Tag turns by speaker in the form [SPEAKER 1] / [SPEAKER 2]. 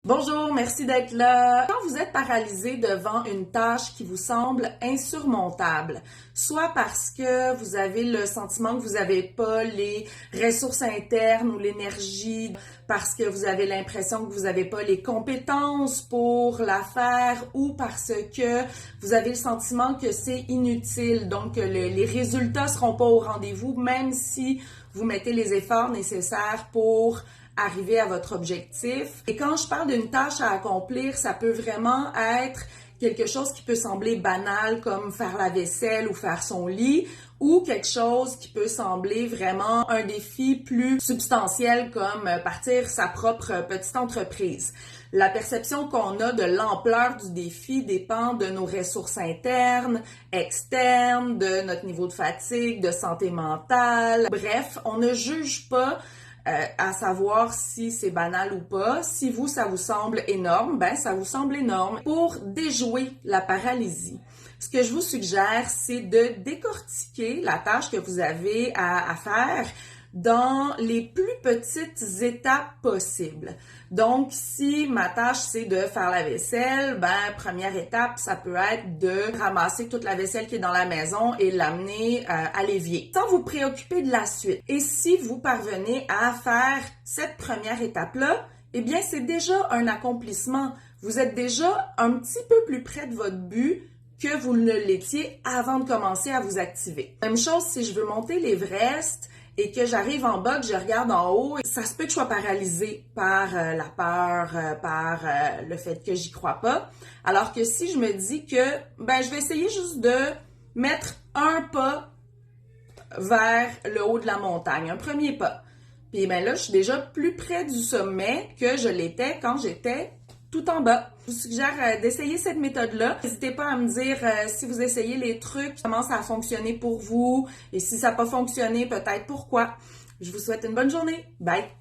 [SPEAKER 1] Bonjour, merci d'être là. Quand vous êtes paralysé devant une tâche qui vous semble insurmontable, soit parce que vous avez le sentiment que vous n'avez pas les ressources internes ou l'énergie, parce que vous avez l'impression que vous n'avez pas les compétences pour la faire, ou parce que vous avez le sentiment que c'est inutile, donc les résultats seront pas au rendez-vous, même si vous mettez les efforts nécessaires pour arriver à votre objectif. Et quand je parle d'une tâche à accomplir, ça peut vraiment être quelque chose qui peut sembler banal comme faire la vaisselle ou faire son lit, ou quelque chose qui peut sembler vraiment un défi plus substantiel comme partir sa propre petite entreprise. La perception qu'on a de l'ampleur du défi dépend de nos ressources internes, externes, de notre niveau de fatigue, de santé mentale. Bref, on ne juge pas à savoir si c'est banal ou pas. Si vous, ça vous semble énorme, ben ça vous semble énorme. Pour déjouer la paralysie, ce que je vous suggère, c'est de décortiquer la tâche que vous avez à faire dans les plus petites étapes possibles. Donc, si ma tâche, c'est de faire la vaisselle, ben, première étape, ça peut être de ramasser toute la vaisselle qui est dans la maison et l'amener à l'évier, sans vous préoccuper de la suite. Et si vous parvenez à faire cette première étape-là, eh bien, c'est déjà un accomplissement. Vous êtes déjà un petit peu plus près de votre but que vous ne l'étiez avant de commencer à vous activer. Même chose si je veux monter l'Everest et que j'arrive en bas, que je regarde en haut, ça se peut que je sois paralysée par la peur, par le fait que j'y crois pas. Alors que si je me dis que je vais essayer juste de mettre un pas vers le haut de la montagne, un premier pas. Puis là, je suis déjà plus près du sommet que je l'étais quand j'étais tout en bas. Je vous suggère d'essayer cette méthode-là. N'hésitez pas à me dire si vous essayez les trucs, comment ça a fonctionné pour vous et si ça n'a pas fonctionné, peut-être pourquoi. Je vous souhaite une bonne journée. Bye!